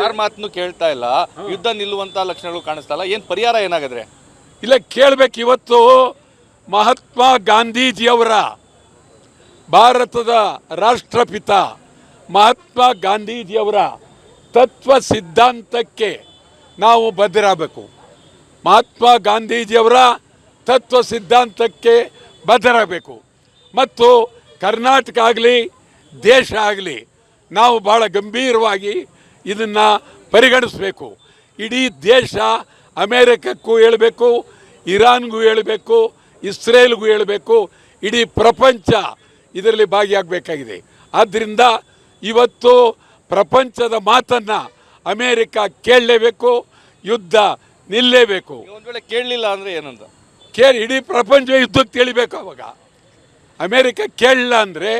ಯಾರ ಮಾತನ್ನು ಕೇಳ್ತಾ ಇಲ್ಲ, ಯುದ್ಧ ನಿಲ್ಲುವಂತ ಲಕ್ಷಣಗಳು ಕಾಣಿಸ್ತಾ ಇಲ್ಲ. ಏನ್ ಪರಿಹಾರ ಏನಾಗಿದ್ರೆ? ಇಲ್ಲ, ಕೇಳಬೇಕು. ಇವತ್ತು ಮಹಾತ್ಮ ಗಾಂಧೀಜಿಯವರ, ಭಾರತದ ರಾಷ್ಟ್ರಪಿತ ಮಹಾತ್ಮ ಗಾಂಧೀಜಿಯವರ ತತ್ವ ಸಿದ್ಧಾಂತಕ್ಕೆ ನಾವು ಬದ್ಧರಾಗಬೇಕು. ಮಹಾತ್ಮ ಗಾಂಧೀಜಿಯವರ ತತ್ವ ಸಿದ್ಧಾಂತಕ್ಕೆ ಬದ್ಧರಾಗಬೇಕು. ಮತ್ತು ಕರ್ನಾಟಕ ಆಗಲಿ ದೇಶ ಆಗಲಿ ನಾವು ಭಾಳ ಗಂಭೀರವಾಗಿ ಇದನ್ನು ಪರಿಗಣಿಸಬೇಕು. ಇಡೀ ದೇಶ ಅಮೇರಿಕಕ್ಕೂ ಹೇಳಬೇಕು, ಇರಾನ್ಗೂ ಹೇಳಬೇಕು, ಇಸ್ರೇಲ್ಗೂ ಹೇಳಬೇಕು, ಇಡೀ ಪ್ರಪಂಚ ಇದರಲ್ಲಿ ಭಾಗಿಯಾಗಬೇಕಾಗಿದೆ. ಆದ್ದರಿಂದ ಇವತ್ತು ಪ್ರಪಂಚದ ಮಾತನ್ನು ಅಮೇರಿಕ ಕೇಳಲೇಬೇಕು, ಯುದ್ಧ ನಿಲ್ಲೇಬೇಕು. ಒಂದು ವೇಳೆ ಕೇಳಲಿಲ್ಲ ಅಂದರೆ ಏನಂತ ಇಡೀ ಪ್ರಪಂಚ ಯುದ್ಧಕ್ಕೆ ತಿಳಿಬೇಕು. ಅವಾಗ ಅಮೇರಿಕ ಕೇಳಲ್ಲ ಅಂದರೆ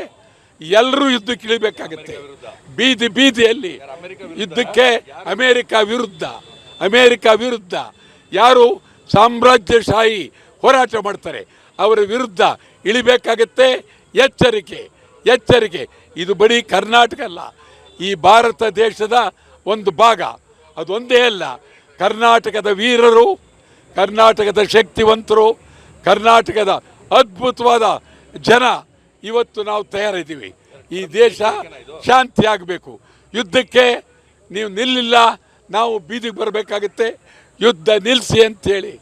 ಎಲ್ಲರೂ ಯುದ್ಧಕ್ಕೆ ಇಳಿಬೇಕಾಗತ್ತೆ. ಬೀದಿ ಬೀದಿಯಲ್ಲಿ ಯುದ್ಧಕ್ಕೆ ಅಮೇರಿಕ ವಿರುದ್ಧ ಯಾರು ಸಾಮ್ರಾಜ್ಯಶಾಹಿ ಹೋರಾಟ ಮಾಡ್ತಾರೆ ಅವರ ವಿರುದ್ಧ ಇಳಿಬೇಕಾಗತ್ತೆ. ಎಚ್ಚರಿಕೆ. ಇದು ಬರೀ ಕರ್ನಾಟಕ ಅಲ್ಲ, ಈ ಭಾರತ ದೇಶದ ಒಂದು ಭಾಗ. ಅದೊಂದೇ ಅಲ್ಲ, ಕರ್ನಾಟಕದ ವೀರರು, ಕರ್ನಾಟಕದ ಶಕ್ತಿವಂತರು, ಕರ್ನಾಟಕದ ಅದ್ಭುತವಾದ ಜನ ಇವತ್ತು ನಾವು ತಯಾರಿದ್ದೀವಿ. ಈ ದೇಶ ಶಾಂತಿ ಆಗಬೇಕು. ಯುದ್ಧಕ್ಕೆ ನೀವು ನಿಲ್ಲಿಲ್ಲ, ನಾವು ಬೀದಿಗೆ ಬರಬೇಕಾಗುತ್ತೆ. ಯುದ್ಧ ನಿಲ್ಲಿಸಿ ಅಂಥೇಳಿ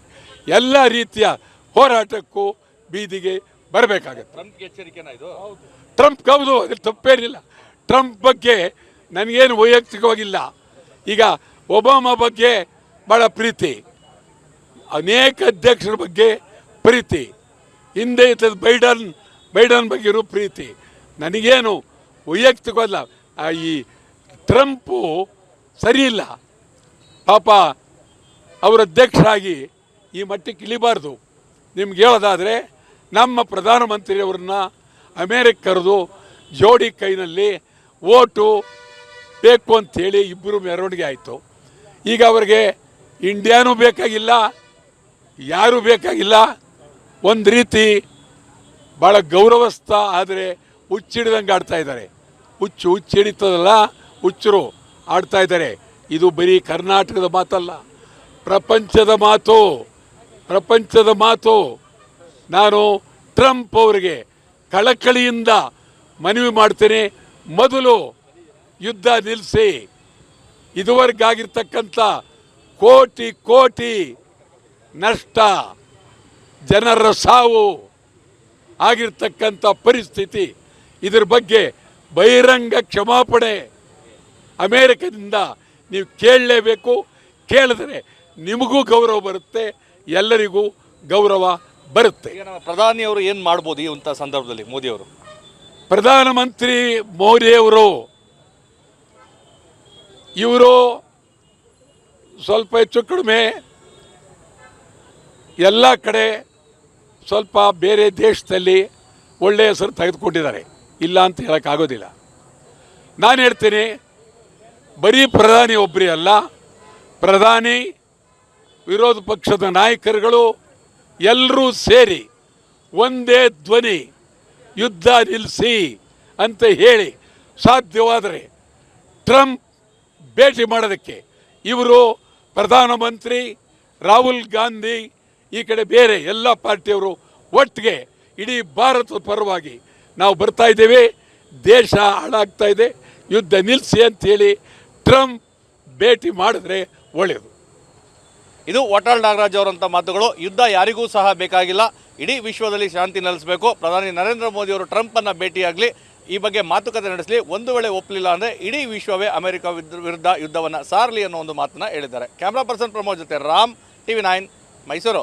ಎಲ್ಲ ರೀತಿಯ ಹೋರಾಟಕ್ಕೂ ಬೀದಿಗೆ ಬರಬೇಕಾಗತ್ತೆ. ಟ್ರಂಪ್ ಹೌದು, ಅದ್ರ ತಪ್ಪೇನಿಲ್ಲ. ಟ್ರಂಪ್ ಬಗ್ಗೆ ನನಗೇನು ವೈಯಕ್ತಿಕವಾಗಿಲ್ಲ. ಈಗ ಒಬಾಮಾ ಬಗ್ಗೆ ಭಾಳ ಪ್ರೀತಿ, ಅನೇಕ ಅಧ್ಯಕ್ಷರ ಬಗ್ಗೆ ಪ್ರೀತಿ, ಹಿಂದೆ ಇದ್ದದ್ದು ಬೈಡನ್ ಬಗ್ಗೆಯೂ ಪ್ರೀತಿ. ನನಗೇನು ವೈಯಕ್ತಿಕವಲ್ಲ. ಈ ಟ್ರಂಪು ಸರಿಯಿಲ್ಲ. ಪಾಪ ಅವರ ಅಧ್ಯಕ್ಷರಾಗಿ ಈ ಮಟ್ಟಕ್ಕೆ ಇಳಿಬಾರ್ದು. ನಿಮ್ಗೆ ಹೇಳೋದಾದರೆ ನಮ್ಮ ಪ್ರಧಾನಮಂತ್ರಿಯವರನ್ನ ಅಮೇರಿಕ ಕರೆದು ಜೋಡಿ ಕೈನಲ್ಲಿ ಓಟು ಬೇಕು ಅಂಥೇಳಿ ಇಬ್ಬರು ಮೆರವಣಿಗೆ ಆಯಿತು. ಈಗ ಅವರಿಗೆ ಇಂಡಿಯಾನೂ ಬೇಕಾಗಿಲ್ಲ, ಯಾರೂ ಬೇಕಾಗಿಲ್ಲ. ಒಂದು ರೀತಿ ಭಾಳ ಗೌರವಸ್ಥ, ಆದರೆ ಹುಚ್ಚಿಡ್ದಂಗೆ ಆಡ್ತಾ ಇದ್ದಾರೆ. ಹುಚ್ಚಿಡಿತದಲ್ಲ, ಹುಚ್ಚರು ಆಡ್ತಾ ಇದ್ದಾರೆ. ಇದು ಬರೀ ಕರ್ನಾಟಕದ ಮಾತಲ್ಲ, ಪ್ರಪಂಚದ ಮಾತು. ನಾನು ಟ್ರಂಪ್ ಅವರಿಗೆ ಕಳಕಳಿಯಿಂದ ಮನವಿ ಮಾಡ್ತೇನೆ, ಮೊದಲು ಯುದ್ಧ ನಿಲ್ಲಿಸಿ. ಇದುವರೆಗಾಗಿರ್ತಕ್ಕಂಥ ಕೋಟಿ ನಷ್ಟ, ಜನರ ಸಾವು ಆಗಿರ್ತಕ್ಕಂಥ ಪರಿಸ್ಥಿತಿ, ಇದರ ಬಗ್ಗೆ ಬಹಿರಂಗ ಕ್ಷಮಾಪಣೆ ಅಮೇರಿಕದಿಂದ ನೀವು ಕೇಳಲೇಬೇಕು. ಕೇಳಿದ್ರೆ ನಿಮಗೂ ಗೌರವ ಬರುತ್ತೆ, ಎಲ್ಲರಿಗೂ ಗೌರವ ಬರುತ್ತೆ. ಪ್ರಧಾನಿಯವರು ಏನು ಮಾಡ್ಬೋದು ಈ ಅಂತ ಸಂದರ್ಭದಲ್ಲಿ? ಮೋದಿಯವರು, ಪ್ರಧಾನಮಂತ್ರಿ ಮೋದಿಯವರು ಇವರು ಸ್ವಲ್ಪ ಹೆಚ್ಚು ಕಡಿಮೆ ಎಲ್ಲ ಕಡೆ ಸ್ವಲ್ಪ ಬೇರೆ ದೇಶದಲ್ಲಿ ಒಳ್ಳೆಯ ಹೆಸರು ತೆಗೆದುಕೊಂಡಿದ್ದಾರೆ, ಇಲ್ಲ ಅಂತ ಹೇಳೋಕ್ಕಾಗೋದಿಲ್ಲ. ನಾನು ಹೇಳ್ತೀನಿ, ಬರೀ ಪ್ರಧಾನಿ ಒಬ್ಬರೇ ಅಲ್ಲ, ಪ್ರಧಾನಿ, ವಿರೋಧ ಪಕ್ಷದ ನಾಯಕರುಗಳು ಎಲ್ಲರೂ ಸೇರಿ ಒಂದೇ ಧ್ವನಿ ಯುದ್ಧ ನಿಲ್ಲಿಸಿ ಅಂತ ಹೇಳಿ ಸಾಧ್ಯವಾದರೆ ಟ್ರಂಪ್ ಭೇಟಿ ಮಾಡೋದಕ್ಕೆ ಇವರು ಪ್ರಧಾನಮಂತ್ರಿ, ರಾಹುಲ್ ಗಾಂಧಿ, ಈ ಕಡೆ ಬೇರೆ ಎಲ್ಲ ಪಾರ್ಟಿಯವರು ಒಟ್ಟಿಗೆ ಇಡೀ ಭಾರತದ ಪರವಾಗಿ ನಾವು ಬರ್ತಾ ಇದ್ದೇವೆ. ದೇಶ ಹಾಳಾಗ್ತಾ ಇದೆ, ಯುದ್ಧ ನಿಲ್ಲಿಸಿ ಅಂಥೇಳಿ ಟ್ರಂಪ್ ಭೇಟಿ ಮಾಡಿದ್ರೆ ಒಳ್ಳೆಯದು. ಇದು ವಾಟಾಳ್ ನಾಗರಾಜ್ ಅವರಂಥ ಮಾತುಗಳು. ಯುದ್ಧ ಯಾರಿಗೂ ಸಹ ಬೇಕಾಗಿಲ್ಲ, ಇಡೀ ವಿಶ್ವದಲ್ಲಿ ಶಾಂತಿ ನೆಲೆಸಬೇಕು. ಪ್ರಧಾನಿ ನರೇಂದ್ರ ಮೋದಿ ಅವರು ಟ್ರಂಪನ್ನು ಭೇಟಿಯಾಗಲಿ, ಈ ಬಗ್ಗೆ ಮಾತುಕತೆ ನಡೆಸಲಿ. ಒಂದು ವೇಳೆ ಒಪ್ಪಲಿಲ್ಲ ಅಂದರೆ ಇಡೀ ವಿಶ್ವವೇ ಅಮೆರಿಕ ವಿರುದ್ಧ ಯುದ್ಧವನ್ನು ಸಾರಲಿ ಅನ್ನೋ ಒಂದು ಮಾತನ್ನು ಹೇಳಿದ್ದಾರೆ. ಕ್ಯಾಮ್ರಾ ಪರ್ಸನ್ ಪ್ರಮೋದ್ ಜೊತೆ ರಾಮ್, TV9 ಮೈಸೂರು.